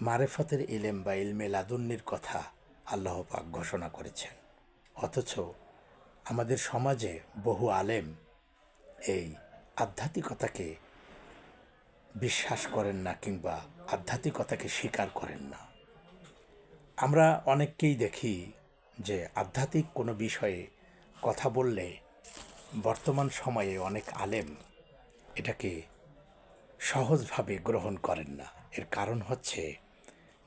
মারেফতের ইলেম বা ইলমে লাদুন্নির কথা আল্লাহ পাক ঘোষণা করেছেন, অথচ আমাদের সমাজে বহু আলেম এই আধ্যাত্মিকতাকে বিশ্বাস করেন না কিংবা আধ্যাত্মিকতাকে স্বীকার করেন না। আমরা অনেককেই দেখি যে আধ্যাত্মিক কোনো বিষয়ে কথা বললে বর্তমান সময়ে অনেক আলেম এটাকে সহজভাবে গ্রহণ করেন না। এর কারণ হচ্ছে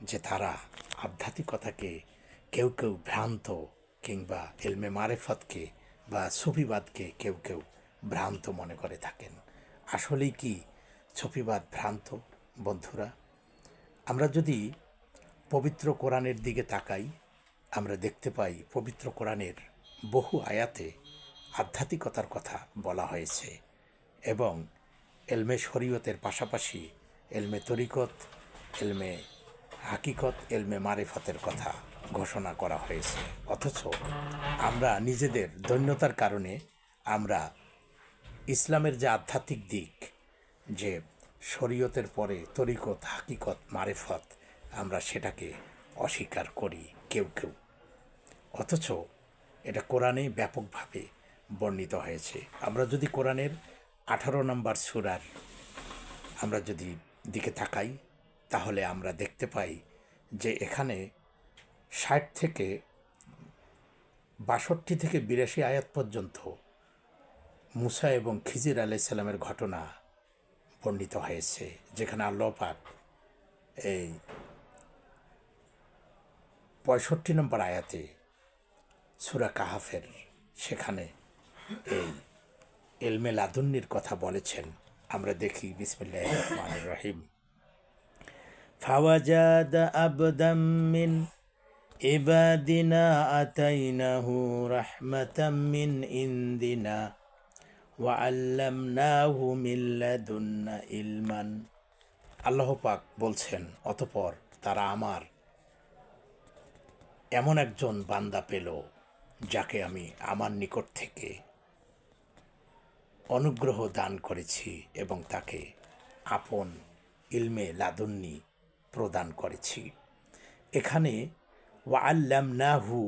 যে তারা আধ্যাত্মিকতাকে কেউ কেউ ভ্রান্ত কিংবা ইলমে মারেফতকে বা সুফিবাদকে কেউ কেউ ভ্রান্ত মনে করে থাকেন। আসলেই কি সুফিবাদ ভ্রান্ত? বন্ধুরা, আমরা যদি পবিত্র কোরআনের দিকে তাকাই, আমরা দেখতে পাই পবিত্র কোরআনের বহু আয়াতে আধ্যাত্মিকতার কথা বলা হয়েছে এবং এলমে শরীয়তের পাশাপাশি এলমে তরিকত, এলমে হাকিকত, এলমে মারিফতের কথা ঘোষণা করা হয়েছে। অথচ আমরা নিজেদের দৈন্যতার কারণে আমরা ইসলামের যে আধ্যাত্মিক দিক, যে শরীয়তের পরে তরিকত, হাকিকত, মারিফত, আমরা সেটাকে অস্বীকার করি কেউ কেউ। অথচ এটা কোরআনে ব্যাপকভাবে বর্ণিত হয়েছে। আমরা যদি কোরআনের 18 নম্বর সূরার আমরা যদি দিকে তাকাই, তাহলে আমরা দেখতে পাই যে এখানে 60 থেকে 62 থেকে 82 আয়াত পর্যন্ত মুসা এবং খিজির আলাইহিস সালামের ঘটনা বর্ণিত হয়েছে, যেখানে আল্লাহ পাক এই 65 নম্বর আয়াতে সূরা কাহাফের সেখানে এই ইলমে লাদুন্নির কথা বলেছেন। আমরা দেখি বিসমিল্লাহির রহমানির রহিম। ফাওয়াজাদা আবদাম মিন ইবাদিনা আতাইনাহু রাহমাতাম মিন ইনদিনা ওয়া আল্লামনাহু মিন লাদুন্না ইলমান। আল্লাহ পাক বলছেন, অতঃপর তারা আমার এমন একজন বান্দা পেল যাকে আমি আমার নিকট থেকে অনুগ্রহ দান করেছি এবং তাকে আপন ইলমে লাদুন্নি প্রদান করেছি। এখানে ওয়া আল্লামনাহু,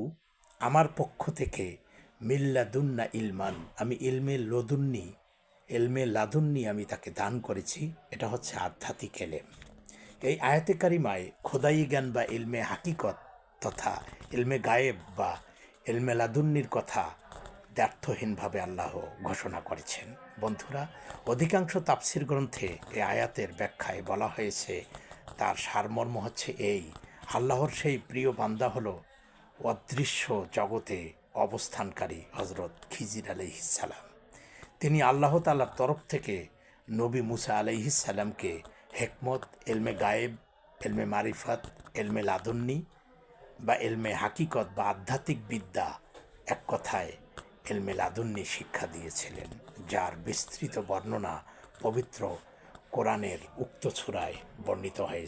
আমার পক্ষ থেকে, মিল্লাদুন্না ইলমান, আমি ইলমে লাদুন্নি আমি তাকে দান করেছি। এটা হচ্ছে আধ্যাত্মিক এলেম। এই আয়াতে কারিমায় খোদাই জ্ঞান বা ইলমে হাকিকত তথা ইলমে গায়েব বা ইলমে লাদুন্নির কথা দ্ব্যর্থহীনভাবে আল্লাহ ঘোষণা করেছেন। বন্ধুরা, অধিকাংশ তাফসির গ্রন্থে এই আয়াতের ব্যাখ্যায় বলা হয়েছে, তার সারমর্ম হচ্ছে এই: আল্লাহর সেই প্রিয় বান্দা হলো অদৃশ্য জগতে অবস্থানকারী হজরত খিজির আলাইহিস সালাম। তিনি আল্লাহ তাআলার তরফ থেকে নবী মুসা আলাইহিস সালামকে হেকমত, এলমে গায়েব, এলমে মারিফত, এলমে লাদুন্নি বা এলমে হাকিকত বা আধ্যাত্মিক বিদ্যা, এক কথায় এলমে লাদুন্নি শিক্ষা দিয়েছিলেন, যার বিস্তৃত বর্ণনা পবিত্র কোরআনের উক্ত সূরায় বর্ণিত হয়েছে।